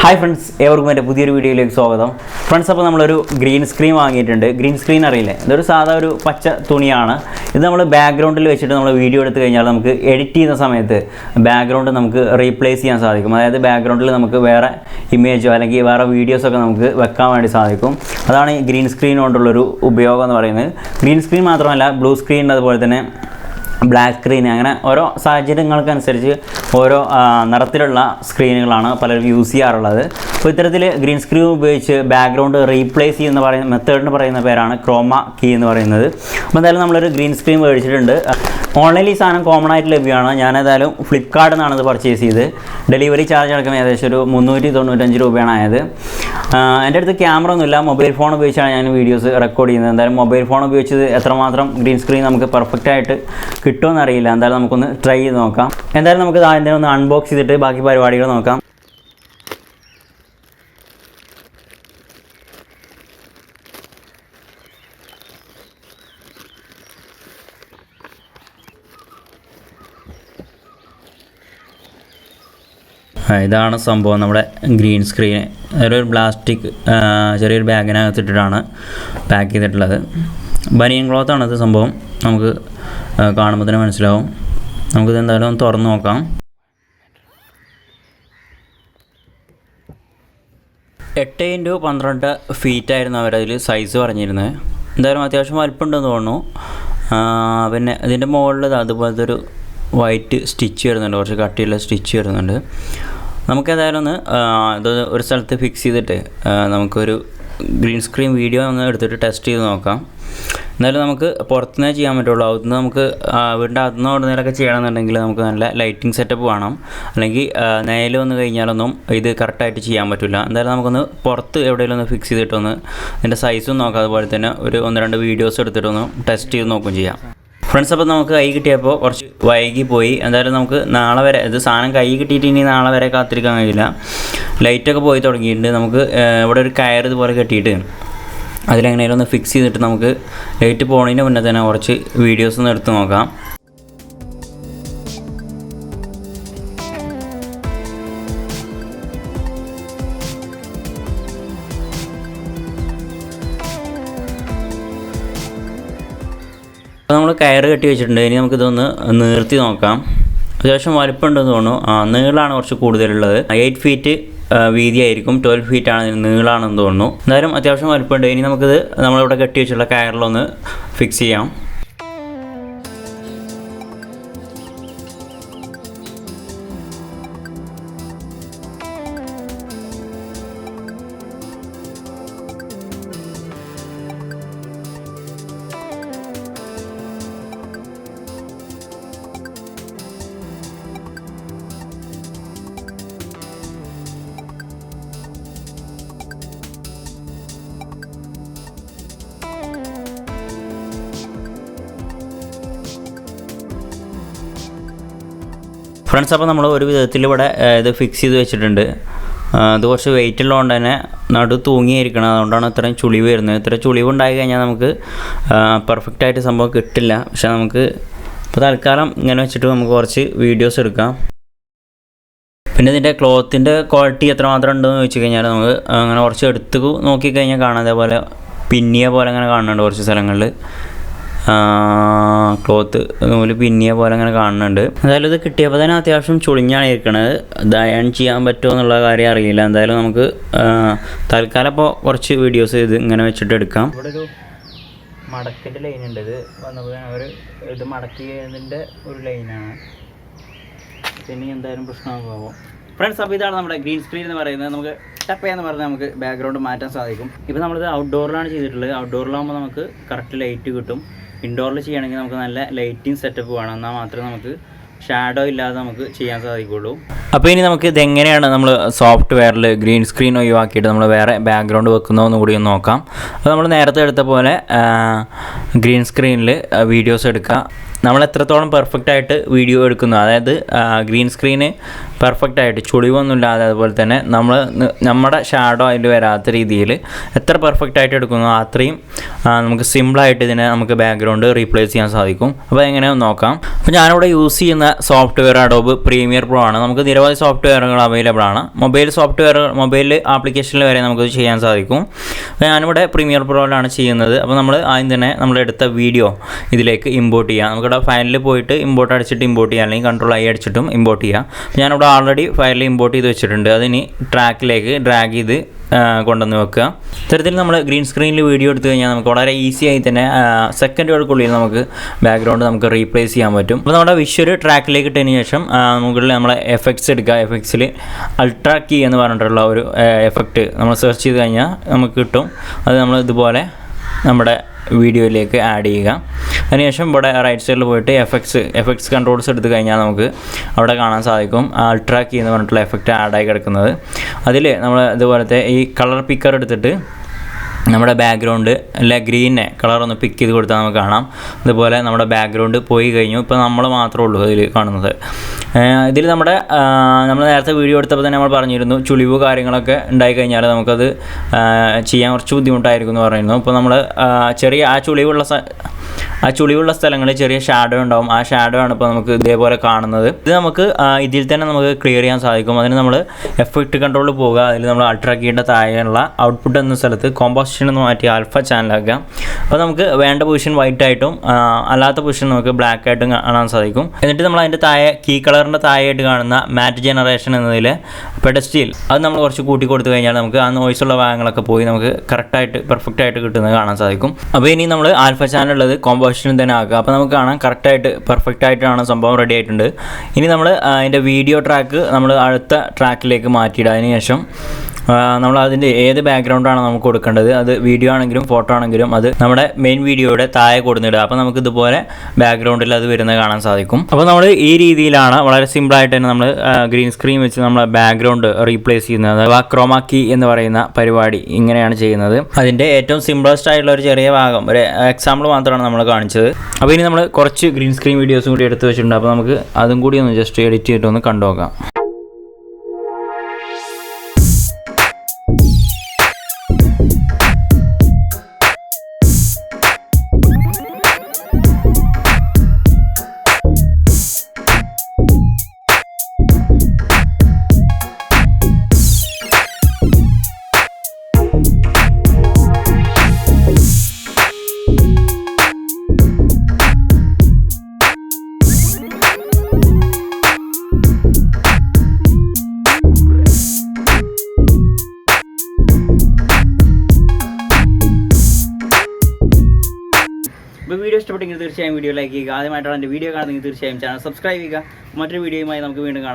Hi friends, ഏവർക്കും എൻ്റെ പുതിയൊരു വീഡിയോയിലേക്ക് സ്വാഗതം. ഫ്രണ്ട്സ്, അപ്പോൾ നമ്മളൊരു ഗ്രീൻ സ്ക്രീൻ വാങ്ങിയിട്ടുണ്ട്. ഗ്രീൻ സ്ക്രീൻ അറിയില്ലേ, ഇതൊരു സാധാ ഒരു പച്ച തുണിയാണ്. ഇത് നമ്മൾ ബാക്ക്ഗ്രൗണ്ടിൽ വെച്ചിട്ട് നമ്മൾ വീഡിയോ എടുത്തു കഴിഞ്ഞാൽ നമുക്ക് എഡിറ്റ് ചെയ്യുന്ന സമയത്ത് ബാക്ക്ഗ്രൗണ്ട് നമുക്ക് റീപ്ലേസ് ചെയ്യാൻ സാധിക്കും. അതായത് ബാക്ക്ഗ്രൗണ്ടിൽ നമുക്ക് വേറെ ഇമേജോ അല്ലെങ്കിൽ വേറെ വീഡിയോസൊക്കെ നമുക്ക് വെക്കാൻ വേണ്ടി സാധിക്കും. അതാണ് ഈ ഗ്രീൻ സ്ക്രീൻ കൊണ്ടുള്ളൊരു ഉപയോഗം എന്ന് പറയുന്നത്. ഗ്രീൻ സ്ക്രീൻ മാത്രമല്ല, ബ്ലൂ സ്ക്രീൻ, അതുപോലെ തന്നെ ബ്ലാക്ക് സ്ക്രീൻ, അങ്ങനെ ഓരോ സാഹചര്യങ്ങൾക്കനുസരിച്ച് ഓരോ നിറത്തിലുള്ള സ്ക്രീനുകളാണ് പലരും യൂസ് ചെയ്യാറുള്ളത്. അപ്പോൾ ഇത്തരത്തിൽ ഗ്രീൻ സ്ക്രീൻ ഉപയോഗിച്ച് ബാക്ക്ഗ്രൗണ്ട് റീപ്ലേസ് ചെയ്യുന്ന പറയുന്ന മെത്തേഡിന് പറയുന്ന പേരാണ് ക്രോമ കീ എന്ന് പറയുന്നത്. അപ്പോൾ എന്തായാലും നമ്മളൊരു ഗ്രീൻ സ്ക്രീൻ മേടിച്ചിട്ടുണ്ട്. ഓൺലൈനിൽ ഈ സാധനം കോമൺ ആയിട്ട് ലഭ്യമാണ്. ഞാനേതായാലും ഫ്ലിപ്കാർട്ടിൽ നിന്നാണ് ഇത് പർച്ചേസ് ചെയ്ത്. ഡെലിവറി ചാർജ് അടക്കം ഏകദേശം ഒരു 395 രൂപയാണ് ആയത്. എൻ്റെ അടുത്ത് ക്യാമറ ഒന്നുമില്ല, മൊബൈൽ ഫോൺ ഉപയോഗിച്ചാണ് ഞാൻ വീഡിയോസ് റെക്കോർഡ് ചെയ്യുന്നത്. എന്തായാലും മൊബൈൽ ഫോൺ ഉപയോഗിച്ചത് എത്രമാത്രം ഗ്രീൻ സ്ക്രീൻ നമുക്ക് പെർഫെക്റ്റ് ആയിട്ട് കിട്ടുമെന്ന് അറിയില്ല. എന്തായാലും നമുക്കൊന്ന് ട്രൈ ചെയ്ത് നോക്കാം. എന്തായാലും നമുക്ക് അതിൻ്റെ ഒന്ന് അൺബോക്സ് ചെയ്തിട്ട് ബാക്കി പരിപാടികൾ നോക്കാം. ഇതാണ് സംഭവം, നമ്മുടെ ഗ്രീൻ സ്ക്രീൻ. ഒരു പ്ലാസ്റ്റിക് ചെറിയൊരു ബാഗിനകത്തിട്ടിട്ടാണ് പാക്ക് ചെയ്തിട്ടുള്ളത്. ബനിയൻ ക്ലോത്താണ് ഇത് സംഭവം. നമുക്ക് കാണുമ്പോൾ തന്നെ മനസ്സിലാവും. നമുക്കിത് എന്തായാലും ഒന്ന് തുറന്ന് നോക്കാം. 8x12 ഫീറ്റായിരുന്നു അവരതിൽ സൈസ് പറഞ്ഞിരുന്നത്. എന്തായാലും അത്യാവശ്യം വലിപ്പമുണ്ടെന്ന് തോന്നുന്നു. പിന്നെ ഇതിൻ്റെ മുകളിൽ അതുപോലത്തെ ഒരു വൈറ്റ് സ്റ്റിച്ച് വരുന്നുണ്ട്, കുറച്ച് കട്ടിയുള്ള സ്റ്റിച്ച് വരുന്നുണ്ട്. നമുക്കേതായാലും ഒന്ന് ഇത് ഒരു സ്ഥലത്ത് ഫിക്സ് ചെയ്തിട്ട് നമുക്കൊരു ഗ്രീൻ സ്ക്രീൻ വീഡിയോ ഒന്ന് എടുത്തിട്ട് ടെസ്റ്റ് ചെയ്ത് നോക്കാം. എന്നാലും നമുക്ക് പുറത്തുനിന്നേ ചെയ്യാൻ പറ്റുള്ളൂ. അകത്തുനിന്ന് നമുക്ക് വീടിൻ്റെ അകത്തുനിന്ന് ഓടുന്നതിലൊക്കെ ചെയ്യണമെന്നുണ്ടെങ്കിൽ നമുക്ക് നല്ല ലൈറ്റിംഗ് സെറ്റപ്പ് വേണം. അല്ലെങ്കിൽ നേരെ വന്ന് കഴിഞ്ഞാലൊന്നും ഇത് കറക്റ്റായിട്ട് ചെയ്യാൻ പറ്റില്ല. എന്തായാലും നമുക്കൊന്ന് പുറത്ത് എവിടെയെങ്കിലും ഒന്ന് ഫിക്സ് ചെയ്തിട്ടൊന്ന് ഇതിൻ്റെ സൈസും നോക്കാം. അതുപോലെ തന്നെ ഒരു 1-2 വീഡിയോസ് എടുത്തിട്ടൊന്ന് ടെസ്റ്റ് ചെയ്ത് നോക്കുകയും ചെയ്യാം. ഫ്രണ്ട്സ്, അപ്പോൾ നമുക്ക് കൈ കിട്ടിയപ്പോൾ കുറച്ച് വൈകി പോയി. എന്തായാലും നമുക്ക് നാളെ വരെ, ഇത് സാധനം കൈ കിട്ടിയിട്ട് ഇനി നാളെ വരെ കാത്തിരിക്കാൻ കഴിയില്ല. ലൈറ്റൊക്കെ പോയി തുടങ്ങിയിട്ടുണ്ട്. നമുക്ക് ഇവിടെ ഒരു കയർ ഇതുപോലെ കെട്ടിയിട്ട് അതിലെങ്ങനെയാലും ഒന്ന് ഫിക്സ് ചെയ്തിട്ട് നമുക്ക് ലൈറ്റ് പോകുന്നതിന് മുന്നേ തന്നെ കുറച്ച് വീഡിയോസ് ഒന്ന് എടുത്ത് നോക്കാം. അപ്പോൾ നമ്മൾ കയറ് കെട്ടി വെച്ചിട്ടുണ്ട്. ഇനി നമുക്കിതൊന്ന് നീർത്തി നോക്കാം. അത്യാവശ്യം വലിപ്പമുണ്ടെന്ന് തോന്നുന്നു. നീളമാണ് കുറച്ച് കൂടുതലുള്ളത്. 8 ഫീറ്റ് വീതിയായിരിക്കും, 12 ഫീറ്റാണ് നീളാണെന്ന് തോന്നുന്നു. എന്തായാലും അത്യാവശ്യം വലിപ്പമുണ്ട്. ഇനി നമുക്കിത് നമ്മളിവിടെ കെട്ടി വെച്ചുള്ള കയറിലൊന്ന് ഫിക്സ് ചെയ്യാം. ഫ്രണ്ട്സ്, അപ്പോൾ നമ്മൾ ഒരു വിധത്തിൽ ഇവിടെ ഇത് ഫിക്സ് ചെയ്ത് വെച്ചിട്ടുണ്ട്. ഇത് കുറച്ച് വെയിറ്റ് ഉള്ളതുകൊണ്ട് തന്നെ നടു തൂങ്ങിയിരിക്കണം. അതുകൊണ്ടാണ് ഇത്രയും ചുളിവ് വരുന്നത്. ഇത്ര ചുളിവ് ഉണ്ടായി കഴിഞ്ഞാൽ നമുക്ക് പെർഫെക്റ്റായിട്ട് സംഭവം കിട്ടില്ല. പക്ഷെ നമുക്ക് ഇപ്പോൾ തൽക്കാലം ഇങ്ങനെ വെച്ചിട്ട് നമുക്ക് കുറച്ച് വീഡിയോസ് എടുക്കാം. പിന്നെ ഇതിൻ്റെ ക്ലോത്തിൻ്റെ ക്വാളിറ്റി എത്രമാത്രം ഉണ്ടെന്ന് ചോദിച്ചു കഴിഞ്ഞാൽ നമുക്ക് അങ്ങനെ കുറച്ച് എടുത്ത് നോക്കിക്കഴിഞ്ഞാൽ കാണാം. അതേപോലെ പിന്നിയ പോലെ അങ്ങനെ കാണുന്നുണ്ട് കുറച്ച് സ്ഥലങ്ങളിൽ. ക്ലോത്ത് നൂല് പിന്നിയ പോലെ അങ്ങനെ കാണുന്നുണ്ട്. എന്തായാലും ഇത് കിട്ടിയപ്പോൾ തന്നെ അത്യാവശ്യം ചുളിഞ്ഞാണ് ഇരിക്കണത്. ഇത് അയൺ ചെയ്യാൻ പറ്റുമോ എന്നുള്ള കാര്യം അറിയില്ല. എന്തായാലും നമുക്ക് തൽക്കാലം ഇപ്പോൾ കുറച്ച് വീഡിയോസ് ഇത് ഇങ്ങനെ വെച്ചിട്ട് എടുക്കാം. ഇവിടെ ഒരു മടക്കിൻ്റെ ലൈൻ ഉണ്ട്. ഇത് വന്നപ്പോൾ അവർ ഇത് മടക്കിയതിൻ്റെ ഒരു ലൈനാണ്. പിന്നെ എന്തായാലും പ്രശ്നമാകുമോ ഫ്രണ്ട്സ്. അപ്പോൾ ഇതാണ് നമ്മുടെ ഗ്രീൻ സ്ക്രീൻ എന്ന് പറയുന്നത്. നമുക്ക് ടപ്പ് എന്ന് പറഞ്ഞാൽ നമുക്ക് ബാക്ക്ഗ്രൗണ്ട് മാറ്റാൻ സാധിക്കും. ഇപ്പോൾ നമ്മളിത് ഔട്ട്ഡോറിലാണ് ചെയ്തിട്ടുള്ളത്. ഔട്ട്ഡോറിലാകുമ്പോൾ നമുക്ക് കറക്റ്റ് ലൈറ്റ് കിട്ടും. ഇൻഡോറിൽ ചെയ്യുകയാണെങ്കിൽ നമുക്ക് നല്ല ലൈറ്റിംഗ് സെറ്റപ്പ് വേണം. എന്നാൽ മാത്രമേ നമുക്ക് ഷാഡോ ഇല്ലാതെ നമുക്ക് ചെയ്യാൻ സാധിക്കുള്ളൂ. അപ്പോൾ ഇനി നമുക്ക് ഇതെങ്ങനെയാണ് നമ്മൾ സോഫ്റ്റ്വെയറിൽ ഗ്രീൻ സ്ക്രീൻ ഒഴിവാക്കിയിട്ട് നമ്മൾ വേറെ ബാക്ക്ഗ്രൗണ്ട് വെക്കുന്നതെന്ന് കൂടി ഒന്ന് നോക്കാം. അപ്പോൾ നമ്മൾ നേരത്തെ എടുത്ത പോലെ ഗ്രീൻ സ്ക്രീനിൽ വീഡിയോസ് എടുക്കുക. നമ്മൾ എത്രത്തോളം പെർഫെക്റ്റായിട്ട് വീഡിയോ എടുക്കുന്നു, അതായത് ഗ്രീൻ സ്ക്രീന് പെർഫെക്റ്റായിട്ട് ചുളിവൊന്നുമില്ലാതെ, അതുപോലെ തന്നെ നമ്മുടെ ഷാഡോ അതിൽ വരാത്ത രീതിയിൽ എത്ര പെർഫെക്റ്റായിട്ട് എടുക്കുന്നു അത്രയും നമുക്ക് സിമ്പിളായിട്ട് ഇതിനെ നമുക്ക് ബാക്ക്ഗ്രൗണ്ട് റീപ്ലേസ് ചെയ്യാൻ സാധിക്കും. അപ്പോൾ എങ്ങനെയാണെന്ന് നോക്കാം. അപ്പോൾ ഞാനിവിടെ യൂസ് ചെയ്യുന്ന സോഫ്റ്റ്വെയർ അഡോബ് പ്രീമിയർ പ്രോ ആണ്. നമുക്ക് നിരവധി സോഫ്റ്റ്വെയറുകൾ അവൈലബിൾ ആണ്. മൊബൈൽ ആപ്ലിക്കേഷനിൽ വരെ നമുക്കത് ചെയ്യാൻ സാധിക്കും. അപ്പോൾ ഞാനിവിടെ പ്രീമിയർ പ്രോയിലാണ് ചെയ്യുന്നത്. അപ്പോൾ നമ്മൾ ആദ്യം തന്നെ നമ്മളെടുത്ത വീഡിയോ ഇതിലേക്ക് ഇമ്പോർട്ട് ചെയ്യാം. നമുക്കിവിടെ ഫയലിൽ പോയിട്ട് ഇമ്പോർട്ട് അടിച്ചിട്ട് ഇമ്പോർട്ട് ചെയ്യാം, അല്ലെങ്കിൽ Ctrl I അടിച്ചിട്ടും ഇമ്പോർട്ട് ചെയ്യാം. ഞാനിവിടെ ഓൾറെഡി ഫയലിൽ ഇമ്പോർട്ട് ചെയ്ത് വെച്ചിട്ടുണ്ട്. അതിനി ട്രാക്കിലേക്ക് ഡ്രാഗ് ചെയ്ത് കൊണ്ടുവന്ന് വെക്കുക. ഇത്തരത്തിൽ നമ്മൾ ഗ്രീൻ സ്ക്രീനിൽ വീഡിയോ എടുത്തു കഴിഞ്ഞാൽ നമുക്ക് വളരെ ഈസി ആയി തന്നെ സെക്കൻഡുകൾക്കുള്ളിൽ നമുക്ക് ബാക്ക്ഗ്രൗണ്ട് നമുക്ക് റീപ്ലേസ് ചെയ്യാൻ പറ്റും. അപ്പോൾ നമ്മുടെ വിഷ്വൽ ട്രാക്കിലേക്ക് ഇട്ടതിന് ശേഷം മുകളിൽ നമ്മളെ എഫക്ട്സ് എടുക്കുക. എഫക്ട്സിൽ അൾട്രാ കീ എന്ന് പറഞ്ഞിട്ടുള്ള ഒരു എഫക്റ്റ് നമ്മൾ സെർച്ച് ചെയ്ത് കഴിഞ്ഞാൽ നമുക്ക് കിട്ടും. അത് നമ്മൾ ഇതുപോലെ നമ്മുടെ വീഡിയോയിലേക്ക് ആഡ് ചെയ്യുക. അതിനുശേഷം ഇവിടെ റൈറ്റ് സൈഡിൽ പോയിട്ട് എഫക്ട്സ് കൺട്രോൾസ് എടുത്ത് കഴിഞ്ഞാൽ നമുക്ക് അവിടെ കാണാൻ സാധിക്കും അൾട്രാ കീ എന്ന് പറഞ്ഞിട്ടുള്ള എഫക്റ്റ് ആഡായി കിടക്കുന്നത്. അതിൽ നമ്മൾ ഇതുപോലത്തെ ഈ കളർ പിക്കർ എടുത്തിട്ട് നമ്മുടെ ബാക്ക്ഗ്രൗണ്ട് അല്ലെ ഗ്രീനെ കളറൊന്ന് പിക്ക് ചെയ്ത് കൊടുത്താൽ നമുക്ക് കാണാം. അതുപോലെ നമ്മുടെ ബാക്ക്ഗ്രൗണ്ട് പോയി കഴിഞ്ഞു. ഇപ്പോൾ നമ്മൾ മാത്രമേ ഉള്ളൂ ഇതിൽ കാണുന്നത്. ഇതിൽ നമ്മൾ നേരത്തെ വീഡിയോ എടുത്തപ്പോൾ തന്നെ നമ്മൾ പറഞ്ഞിരുന്നു ചുളിവ് കാര്യങ്ങളൊക്കെ ഉണ്ടായിക്കഴിഞ്ഞാൽ നമുക്കത് ചെയ്യാൻ കുറച്ച് ബുദ്ധിമുട്ടായിരിക്കും എന്ന് പറയുന്നു. ഇപ്പോൾ നമ്മൾ ചെറിയ ആ ചുളിവുള്ള സ്ഥലങ്ങളിൽ ചെറിയ ഷാഡോ ഉണ്ടാവും. ആ ഷാഡോ ആണ് ഇപ്പോൾ നമുക്ക് ഇതേപോലെ കാണുന്നത്. ഇത് നമുക്ക് ഇതിൽ തന്നെ നമുക്ക് ക്ലിയർ ചെയ്യാൻ സാധിക്കും. അതിന് നമ്മൾ എഫക്റ്റ് കൺട്രോളിൽ പോവുക. അതിൽ നമ്മൾ അൾട്രാ കീയുടെ താഴെയുള്ള ഔട്ട്പുട്ട് എന്ന സ്ഥലത്ത് കോമ്പോസിഷൻ എന്ന് മാറ്റി ആൽഫ ചാനലാക്കുക. അപ്പോൾ നമുക്ക് വേണ്ട പൊസിഷൻ വൈറ്റ് ആയിട്ടും അല്ലാത്ത പൊസിഷൻ നമുക്ക് ബ്ലാക്ക് ആയിട്ടും കാണാൻ സാധിക്കും. എന്നിട്ട് നമ്മൾ അതിൻ്റെ താഴെ കീ കളറിൻ്റെ താഴെയായിട്ട് കാണുന്ന മാറ്റ് ജനറേഷൻ എന്നതിൽ പെഡസ്റ്റീൽ അത് നമ്മൾ കുറച്ച് കൂട്ടി കൊടുത്തു കഴിഞ്ഞാൽ നമുക്ക് ആ നോയ്സുള്ള ഭാഗങ്ങളൊക്കെ പോയി നമുക്ക് കറക്റ്റായിട്ട് പെർഫെക്റ്റ് ആയിട്ട് കിട്ടുന്നത് കാണാൻ സാധിക്കും. അപ്പോൾ ഇനി നമ്മൾ ആൽഫ ചാനലുള്ളത് കോമ്പോസിഷൻ തന്നെ ആക്കുക. അപ്പോൾ നമുക്ക് കാണാം കറക്റ്റായിട്ട് പെർഫെക്റ്റ് ആയിട്ടാണ് സംഭവം റെഡി ആയിട്ടുണ്ട്. ഇനി നമ്മൾ അതിൻ്റെ വീഡിയോ ട്രാക്ക് നമ്മൾ അടുത്ത ട്രാക്കിലേക്ക് മാറ്റിയിടുക. അതിനുശേഷം നമ്മൾ അതിൻ്റെ ഏത് ബാക്ക്ഗ്രൗണ്ടാണ് നമുക്ക് കൊടുക്കേണ്ടത്, അത് വീഡിയോ ആണെങ്കിലും ഫോട്ടോ ആണെങ്കിലും അത് നമ്മുടെ മെയിൻ വീഡിയോയുടെ താഴെ കൊടുത്തിടുക. അപ്പോൾ നമുക്ക് ഇതുപോലെ ബാക്ക്ഗ്രൗണ്ടിൽ അത് വരുന്നത് കാണാൻ സാധിക്കും. അപ്പോൾ നമ്മൾ ഈ രീതിയിലാണ് വളരെ സിമ്പിളായിട്ട് തന്നെ നമ്മൾ ഗ്രീൻ സ്ക്രീൻ വെച്ച് നമ്മളെ ബാക്ക്ഗ്രൗണ്ട് റീപ്ലേസ് ചെയ്യുന്നത്. അഥവാ ക്രോമാ കീ എന്ന് പറയുന്ന പരിപാടി ഇങ്ങനെയാണ് ചെയ്യുന്നത്. അതിൻ്റെ ഏറ്റവും സിമ്പിളസ്റ്റ് ആയിട്ടുള്ള ഒരു ചെറിയ ഭാഗം ഒരു എക്സാമ്പിൾ മാത്രമാണ് നമ്മൾ കാണിച്ചത്. അപ്പോൾ ഇനി നമ്മൾ കുറച്ച് ഗ്രീൻ സ്ക്രീൻ വീഡിയോസും കൂടി എടുത്ത് വെച്ചിട്ടുണ്ട്. അപ്പോൾ നമുക്ക് അതും കൂടി ഒന്ന് ജസ്റ്റ് എഡിറ്റ് ചെയ്തിട്ടൊന്ന് കണ്ടുനോക്കാം. ഇപ്പോൾ വീഡിയോ ഇഷ്ടപ്പെട്ടെങ്കിൽ തീർച്ചയായും വീഡിയോ ലൈക്ക് ചെയ്യുക. ആദ്യമായിട്ടാണ് എൻ്റെ വീഡിയോ കാണുന്നെങ്കിൽ തീർച്ചയായും ചാനൽ സബ്സ്ക്രൈബ് ചെയ്യുക. മറ്റൊരു വീഡിയോയുമായി നമുക്ക് വീണ്ടും കാണാം.